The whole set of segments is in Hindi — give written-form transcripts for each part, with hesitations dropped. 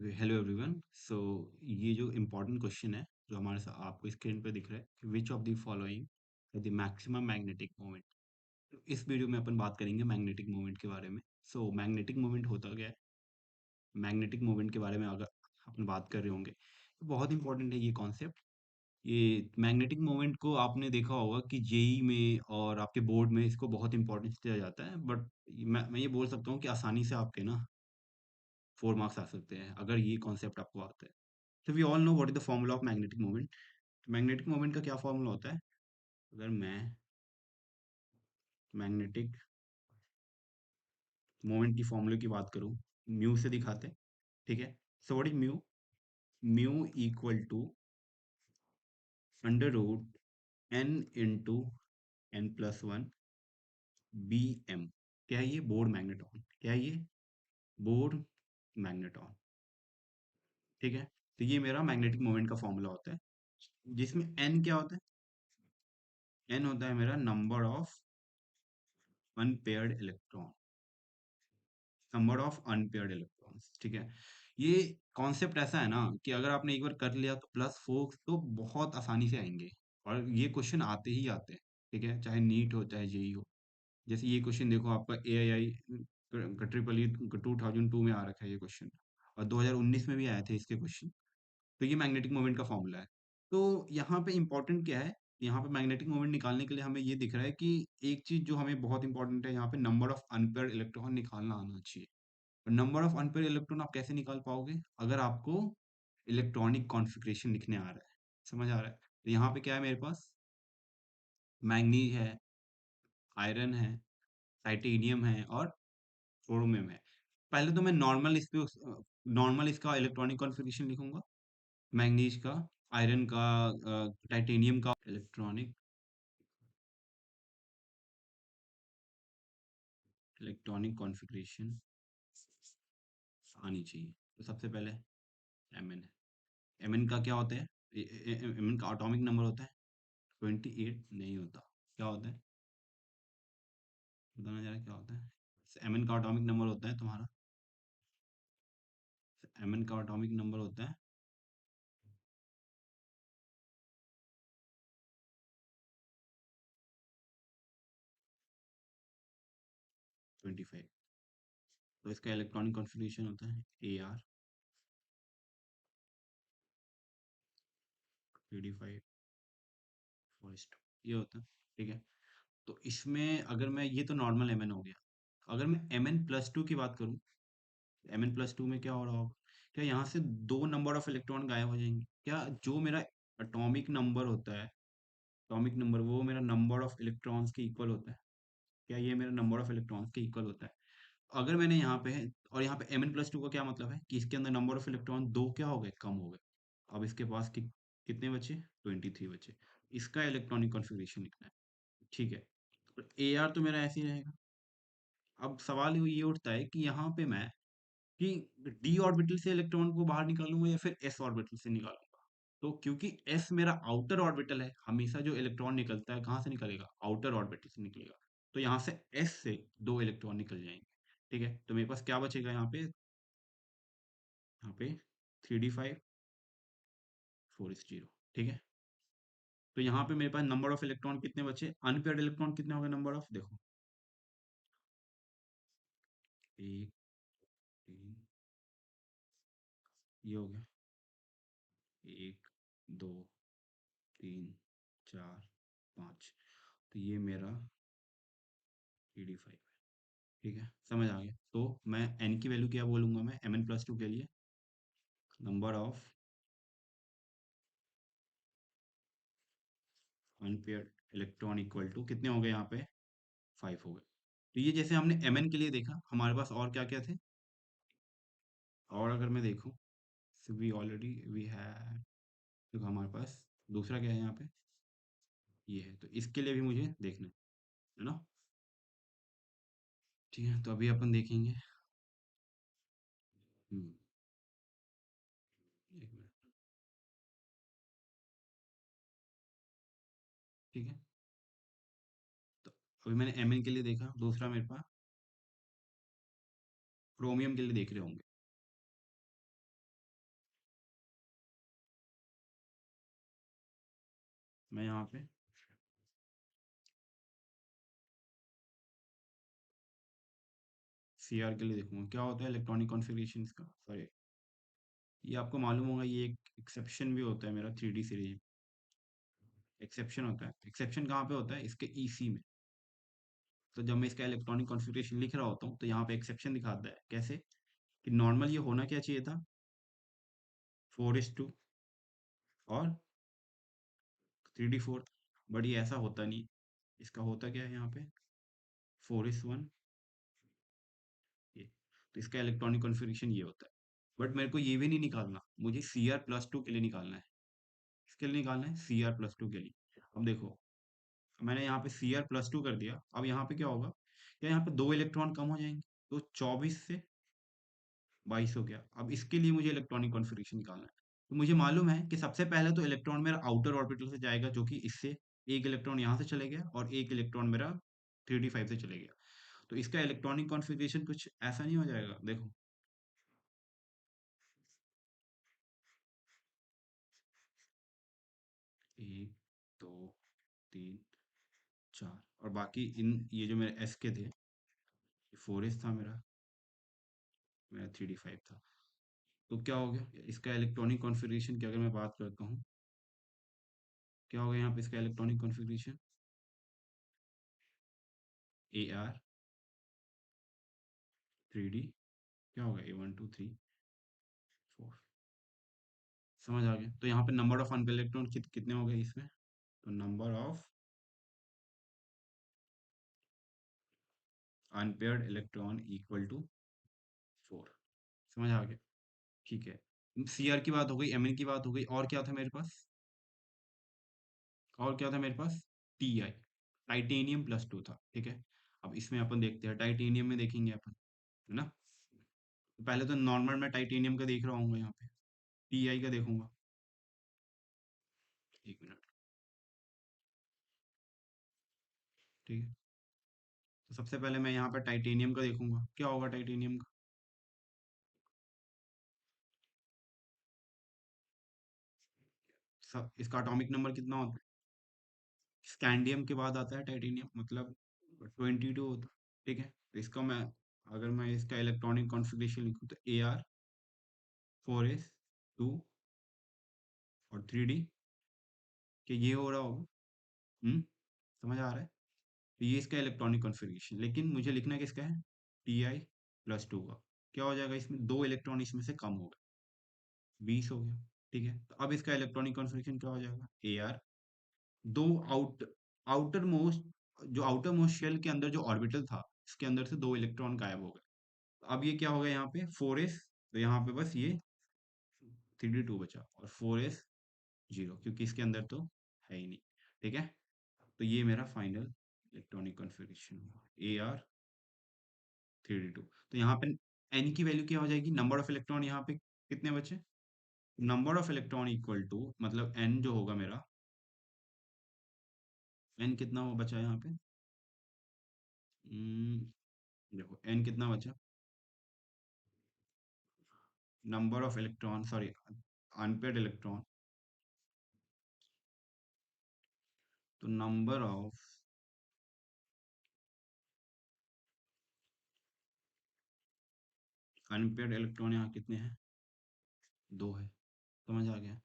Hello everyone. सो ये जो इम्पोर्टेंट क्वेश्चन है जो हमारे साथ आपको स्क्रीन पे दिख रहा है, which of the following the maximum magnetic moment. तो इस वीडियो में अपन बात करेंगे मैग्नेटिक मोमेंट के बारे में। सो मैग्नेटिक मोमेंट होता क्या है? मैग्नेटिक मोमेंट के बारे में अगर अपन बात कर रहे होंगे तो बहुत इंपॉर्टेंट है ये कॉन्सेप्ट। ये मैग्नेटिक मोमेंट को आपने देखा होगा कि जेई में और आपके बोर्ड में इसको बहुत इंपॉर्टेंस दिया जाता है, बट मैं ये बोल सकता हूँ कि आसानी से आपके ना 4 मार्क्स आ सकते हैं अगर ये कॉन्सेप्ट आपको आता है। So we all know what is the formula of magnetic moment. Magnetic moment का क्या फॉर्मूला होता है? अगर मैं मैग्नेटिक मोमेंट की फॉर्मूले की बात करूं, म्यू से दिखाते हैं। ठीक है। So what is mu? Mu equal to under root n into n plus one B M. क्या है ये? Bohr magneton. क्या है ये? Bohr magneton. ठीक है। तो ये मेरा मैग्नेटिक मोमेंट का फॉर्मूला होता है, जिसमें एन क्या होता है? एन होता है मेरा number of unpaired electron. Number of unpaired electrons. ठीक है। ये कॉन्सेप्ट ऐसा है ना कि अगर आपने एक बार कर लिया तो प्लस फोर्स तो बहुत आसानी से आएंगे, और ये क्वेश्चन आते ही आते हैं। ठीक है, चाहे नीट हो चाहे जेई हो। जैसे ये क्वेश्चन देखो, आपका ए आई ट्रिपल ई 2002 में आ रखा है ये क्वेश्चन, और 2019 में भी आए थे इसके क्वेश्चन। तो ये मैग्नेटिक मोमेंट का फॉर्मूला है। तो यहाँ पे इंपॉर्टेंट क्या है? यहाँ पे मैग्नेटिक मोमेंट निकालने के लिए हमें ये दिख रहा है कि एक चीज जो हमें बहुत इंपॉर्टेंट है, यहाँ पे नंबर ऑफ अनपेयर्ड इलेक्ट्रॉन निकालना आना चाहिए। नंबर ऑफ अनपेयर इलेक्ट्रॉन आप कैसे निकाल पाओगे? अगर आपको इलेक्ट्रॉनिक कॉन्फ़िगरेशन लिखने आ रहा है। समझ आ रहा है? तो यहाँ पे क्या है मेरे पास? मैंगनीज है, आयरन है, टाइटेनियम है और क्रोमियम है। पहले तो मैं नॉर्मल इसका इलेक्ट्रॉनिक कॉन्फ़िगरेशन लिखूंगा। मैंगनीज का, आयरन का, टाइटेनियम का इलेक्ट्रॉनिक कॉन्फ़िगरेशन आनी चाहिए। तो सबसे पहले एमएन है। एमएन का क्या होता है? एमएन का एटॉमिक नंबर होता है 28। नहीं होता। क्या होता है? बताना जरा क्या होता है? एमएन का एटॉमिक नंबर होता है तुम्हारा, एमएन का एटॉमिक नंबर होता है 25। तो इसका इलेक्ट्रॉनिक कॉन्फ़िगरेशन होता है AR 25 फर्स्ट। ये होता है। ठीक है। तो इसमें अगर मैं, ये तो नॉर्मल एमएन हो गया। अगर मैं एमएन प्लस टू की बात करूं, एमएन प्लस टू में क्या हो रहा होगा? क्या यहाँ से दो नंबर ऑफ इलेक्ट्रॉन गायब हो जाएंगे क्या? जो मेरा एटॉमिक नंबर होता है, एटॉमिक नंबर वो मेरा नंबर ऑफ इलेक्ट्रॉन्स के इक्वल होता है। क्या ये मेरा नंबर ऑफ इलेक्ट्रॉन्स के इक्वल होता है? अगर मैंने यहाँ पे है, और यहाँ पे एम एन प्लस टू का क्या मतलब है कि इसके अंदर नंबर ऑफ इलेक्ट्रॉन दो क्या हो गए? कम हो गए। अब इसके पास कितने बचे? 23 बचे। इसका इलेक्ट्रॉनिक कॉन्फ़िगरेशन लिखना है। ठीक है। ए आर तो मेरा ऐसे ही रहेगा। अब सवाल ये उठता है कि यहाँ पे मैं कि डी ऑर्बिटल से इलेक्ट्रॉन को बाहर निकालूंगा या फिर एस ऑर्बिटल से निकालूंगा। तो क्योंकि एस मेरा आउटर ऑर्बिटल है, हमेशा जो इलेक्ट्रॉन निकलता है कहाँ से निकलेगा? आउटर ऑर्बिटल से निकलेगा। तो यहाँ से एस से दो इलेक्ट्रॉन निकल जाएंगे। ठीक है। तो मेरे पास क्या बचेगा यहाँ पे? यहाँ पे 3d5 4s0। ठीक है। तो यहाँ पे मेरे पास नंबर ऑफ इलेक्ट्रॉन कितने बचे? अनपेयर्ड इलेक्ट्रॉन कितने हो गए? नंबर ऑफ देखो, एक, तीन, ये हो गया, एक, दो, तीन, चार, पाँच। तो ये मेरा 3d5 है। ठीक है, समझ आ गया। तो मैं एन की वैल्यू क्या बोलूंगा? मैं एम एन प्लस टू के लिए number of unpaired electron equal to कितने हो गए यहाँ पे? 5 हो गए। तो ये जैसे हमने एम एन के लिए देखा, हमारे पास और क्या क्या थे? और अगर मैं देखूँ, so we already we have, देखो हमारे पास दूसरा क्या है यहाँ पे? ये है। तो इसके लिए भी मुझे देखना है ना? ठीक है, तो अभी अपन देखेंगे। हम्म, एक मिनट। ठीक है। तो अभी मैंने एम एन के लिए देखा, दूसरा मेरे पास क्रोमियम के लिए देख रहे होंगे। मैं यहाँ पे सी आर के लिए देखूंगा क्या होता है इलेक्ट्रॉनिक कॉन्फ़िगरेशन इसका, सॉरी, ये आपको मालूम होगा, ये एक एक्सेप्शन भी होता है मेरा 3D सीरीज। एक्सेप्शन होता है, एक्सेप्शन कहाँ पे होता है, इसके ईसी में। तो जब मैं इसका इलेक्ट्रॉनिक कॉन्फ़िगरेशन लिख रहा होता हूँ तो यहाँ पे एक्सेप्शन दिखाता है, कैसे कि नॉर्मल ये होना क्या चाहिए था, 4:2 और 3D4, बट ये ऐसा होता नहीं। इसका होता क्या है यहाँ पे, 4:1, ये। तो इसका इलेक्ट्रॉनिक कॉन्फ़िगरेशन ये होता है। बट मेरे को ये भी नहीं निकालना, मुझे Cr+2 के लिए निकालना है। किसके लिए निकालना है, Cr+2 के लिए। अब देखो, मैंने यहाँ पे Cr+2 कर दिया, अब यहाँ पे क्या होगा, क्या यहाँ पे 2 इलेक्ट्रॉन कम हो जाएंगे, तो 24 से 22 हो गया। अब इसके लिए मुझे इलेक्ट्रॉनिक कॉन्फ़िगरेशन निकालना है। तो मुझे मालूम है कि सबसे पहले तो इलेक्ट्रॉन मेरा आउटर ऑर्बिटल से जाएगा, जो कि इससे एक इलेक्ट्रॉन यहाँ से चले गया और एक इलेक्ट्रॉन मेरा 3d5 से चले गया। तो इसका इलेक्ट्रॉनिक कॉन्फ़िगरेशन कुछ ऐसा नहीं हो जाएगा, देखो, 1, 2, 3, 4, और बाकी इन ये जो मेरे एस के थे, 4s था मेरा, मेरा 3d5 था। तो क्या हो गया इसका इलेक्ट्रॉनिक कॉन्फ़िगरेशन की अगर मैं बात करता हूँ, क्या हो गया यहाँ पे इसका इलेक्ट्रॉनिक कॉन्फ़िगरेशन, AR 3D, क्या होगा, A1 2 3 4, समझ आ गया। तो यहाँ पे नंबर ऑफ अनपेयर इलेक्ट्रॉन कितने हो गए इसमें, तो number of unpaired electron equal to 4, समझ आ गया। ठीक है, Cr की बात हो गई, Mn की बात हो गई, और क्या था मेरे पास, और क्या था मेरे पास, Ti, टाइटेनियम +2 था, ठीक है। अब इसमें अपन देखते हैं, टाइटेनियम में देखेंगे अपन, है ना। तो पहले तो नॉर्मल मैं टाइटेनियम का देख रहा हूँ यहाँ पे, Ti का देखूंगा, एक मिनट, ठीक है। तो सबसे पहले मैं यहाँ पे टाइटेनियम का देखूंगा, क्या होगा टाइटेनियम का, सब इसका एटॉमिक नंबर कितना होता है, स्कैंडियम के बाद आता है टाइटेनियम, मतलब 22 होता है, ठीक है। तो इसका मैं, अगर मैं इसका इलेक्ट्रॉनिक कॉन्फ़िगरेशन लिखूँ तो Ar 4s 2 और 3D, कि ये हो रहा होगा, समझ आ रहा है। तो ये इसका इलेक्ट्रॉनिक कॉन्फ़िगरेशन, लेकिन मुझे लिखना किसका है, Ti+2 का। क्या हो जाएगा इसमें, 2 इलेक्ट्रॉन इसमें से कम हो गए, 20 हो गया, ठीक है। तो अब इसका इलेक्ट्रॉनिक कॉन्फ़िगरेशन क्या हो जाएगा, Ar, दो आउटर मोस्ट, जो आउटर मोस्ट शेल के अंदर जो ऑर्बिटल था, इसके अंदर से 2 इलेक्ट्रॉन गायब हो गए। अब ये क्या हो गया यहाँ पे, 4s, तो यहाँ पे बस ये 3d2 बचा, और 4s 0, क्योंकि इसके अंदर तो है ही नहीं, ठीक है। तो ये मेरा फाइनल इलेक्ट्रॉनिक कॉन्फ़िगरेशन हुआ, Ar 3d2। तो यहाँ पे n की वैल्यू क्या हो जाएगी, नंबर ऑफ इलेक्ट्रॉन यहाँ पे कितने बचे, number of electron equal to, मतलब n जो होगा मेरा, n कितना हो बचा यहाँ पे, देखो n कितना बचा, number of electron, sorry, unpaired electron, तो नंबर ऑफ अनपेड इलेक्ट्रॉन यहाँ कितने हैं, 2 है, समझ आ गया।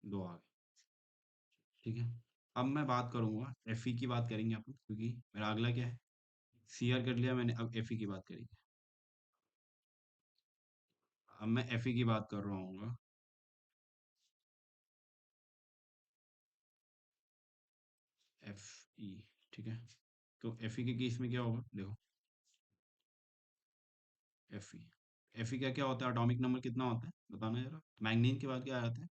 2 आ गए, ठीक है। अब मैं बात करूंगा, Fe की बात करेंगे अपन, क्योंकि मेरा अगला क्या है, Cr कर लिया मैंने, अब Fe की बात करेंगे। अब मैं Fe की बात कर रहा हूँ, Fe, ठीक है। तो Fe के केस में क्या होगा, देखो, Fe का क्या होता है, एटॉमिक नंबर कितना होता है बताना जरा, मैग्नीन के बाद क्या आता है,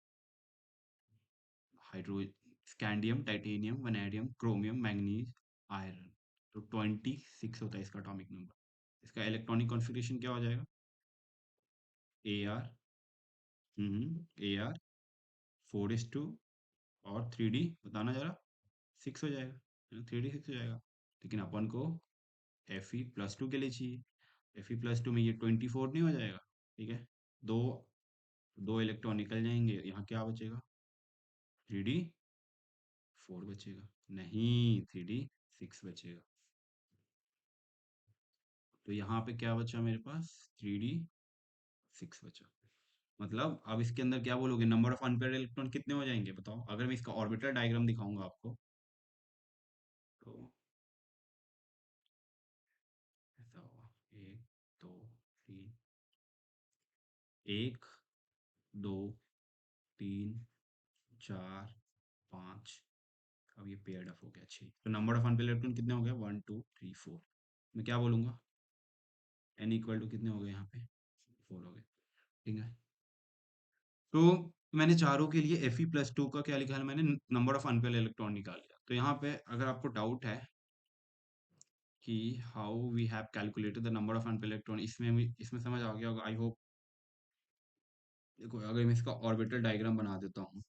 hydro, scandium, titanium, vanadium, chromium, manganese, iron. तो 26 होता है इसका एटॉमिक नंबर। इसका इलेक्ट्रॉनिक कॉन्फ़िगरेशन क्या हो जाएगा, AR, AR 4:2 और 3D, बताना जरा, 6 हो जाएगा, 3d6 हो जाएगा। लेकिन अपन को Fe+2 के लिए चाहिए, Fe+2 में ये 24 नहीं हो जाएगा, ठीक है। दो दो इलेक्ट्रॉन निकल जाएंगे, यहाँ क्या बचेगा, 3d4 बचेगा, नहीं 3d6 बचेगा। तो यहाँ पे क्या बचा मेरे पास, 3d6 बचा। मतलब अब इसके अंदर क्या बोलोगे, नंबर ऑफ अनपेयर्ड इलेक्ट्रॉन कितने हो जाएंगे बताओ, अगर मैं इसका ऑर्बिटल डायग्राम दिखाऊंगा आपको तो ऐसा होगा, एक, दो, तीन, एक, दो, तीन, चार, पाँच, अब ये पेयर्ड अप हो गया 6। तो नंबर ऑफ अनपेयर्ड इलेक्ट्रॉन कितने हो गए, 1 2 3 4। मैं क्या बोलूंगा, n इक्वल टू कितने हो गए यहाँ पे, 4 हो गए, ठीक है। तो मैंने चारों के लिए Fe+2 का क्या लिखा है, मैंने नंबर ऑफ अनपेयर्ड इलेक्ट्रॉन निकाल लिया। तो यहाँ पे अगर आपको डाउट है कि how we have calculated the number of unpaired electron, इसमें समझ आ गया होगा आई होप। देखो अगर मैं इसका ऑर्बिटल डायग्राम बना देता हूँ,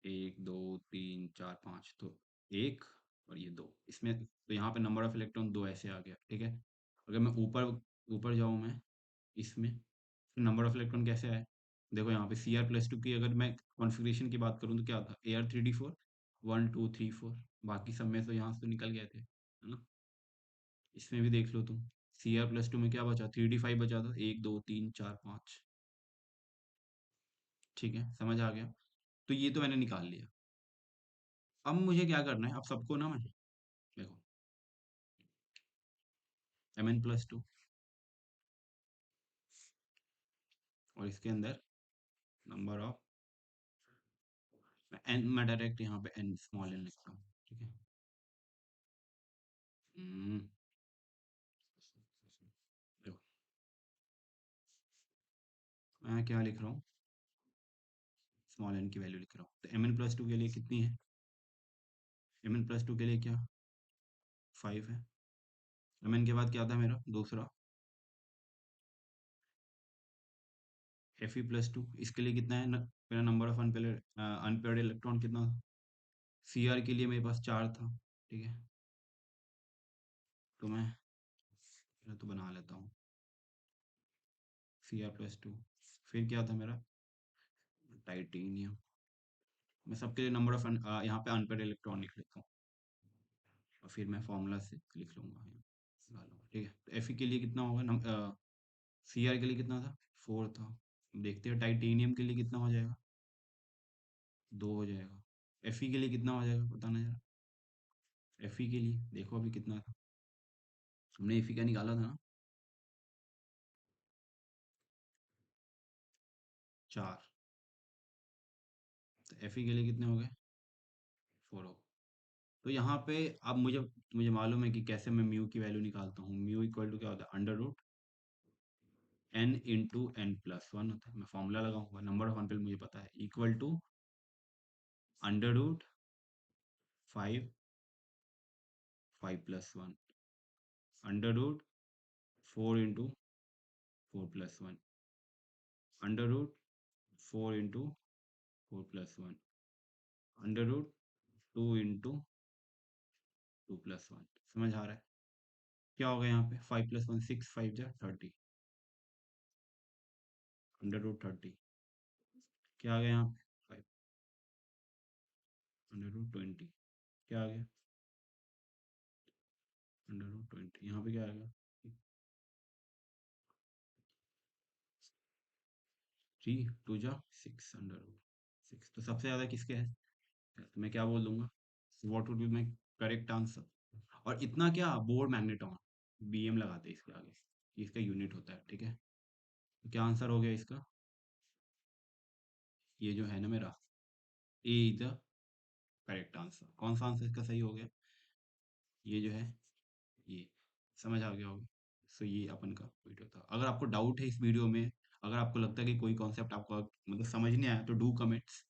1 2 3 4 5, तो एक और ये दो, इसमें तो यहाँ पे नंबर ऑफ इलेक्ट्रॉन दो ऐसे आ गया, ठीक है। अगर मैं ऊपर ऊपर जाऊँ मैं इसमें, नंबर ऑफ इलेक्ट्रॉन कैसे आए, देखो यहाँ पे Cr+2 की अगर मैं कॉन्फ़िगरेशन की बात करूँ तो क्या था, Ar3d4, 1 2 3 4, बाकी सब में तो यहाँ से तो निकल गए थे, है ना। इसमें भी देख लो तुम, Cr+2 में क्या बचा, 3d5 बचा था, 1 2 3 4 5, ठीक है, समझ आ गया। तो ये तो मैंने निकाल लिया। अब मुझे क्या करना है, अब सबको ना मैं देखो Mn+2, और इसके अंदर नंबर ऑफ, मैं डायरेक्ट यहाँ पे n स्मॉल n लिखता हूँ, ठीक है। हम्म, देखो मैं क्या लिख रहा हूँ, स्मॉल n की वैल्यू लिख रहा हूँ। तो Mn+2 के लिए कितनी है, Mn+2 के लिए क्या, 5 है। Mn के बाद क्या था मेरा दूसरा, Fe+2, इसके लिए कितना है मेरा नंबर ऑफ अनपेयर्ड इलेक्ट्रॉन कितना था, Cr के लिए मेरे पास 4 था, ठीक है। तो मैं तो बना लेता हूँ Cr+2, फिर क्या था मेरा, टाइटेनियम। मैं सबके लिए नंबर ऑफ यहाँ पे अनपेयर्ड इलेक्ट्रॉन लिख लेता हूँ, और फिर मैं फॉर्मूला से लिख लूँगा यहाँ लगा लूँगा, ठीक है। तो Fe के लिए कितना होगा, Cr के लिए कितना था, 4 था। देखते हैं टाइटेनियम के लिए कितना हो जाएगा, 2 हो जाएगा। Fe के लिए कितना हो जाएगा बताना जरा, Fe के लिए देखो अभी कितना था, हमने Fe का निकाला था ना, 4। तो Fe के लिए कितने हो गए, 4 हो। तो यहाँ पे अब मुझे मुझे मालूम है कि कैसे मैं म्यू की वैल्यू निकालता हूँ। म्यू इक्वल टू क्या होता है, अंडर रूट n × n+1 होता है। मैं फॉर्मूला लगाऊंगा, नंबर ऑफ अनपेयर्ड मुझे पता है, equal to under root 5 5+1, under root 4 × 4+1, under root 4 × 4+1, under root 2 × 2+1। समझ आ रहा है, क्या होगा यहाँ पे, 5+1 6, 5 जा 30, अंडर रूट 30, क्या आ गया यहाँ पे, 5 अंडर रूट 20, क्या आ गया, अंडर रूट 20, यहाँ पे क्या आ गया, 3 2 जा 6, अंडर रूट 6। तो सबसे ज़्यादा किसके है, तो मैं क्या बोल दूंगा, what would be my correct answer. और इतना क्या, बोर्ड मैग्नेटॉन, BM लगाते हैं इसके आगे, ये इसका यूनिट होता है, ठीक है। तो क्या आंसर हो गया इसका, ये जो है ना मेरा, ए इज द करेक्ट आंसर। कौन सा आंसर इसका सही हो गया, ये जो है, ये समझ आ गया होगा। सो ये अपन का वीडियो था। अगर आपको डाउट है इस वीडियो में, अगर आपको लगता है कि कोई कॉन्सेप्ट आपको मतलब समझ नहीं आया, तो do comments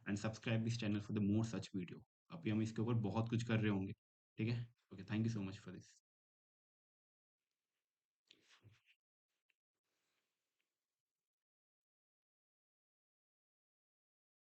and subscribe this channel for the more such video. अभी हम इसके ऊपर बहुत कुछ कर रहे होंगे, ठीक है। Okay, thank you so much for this.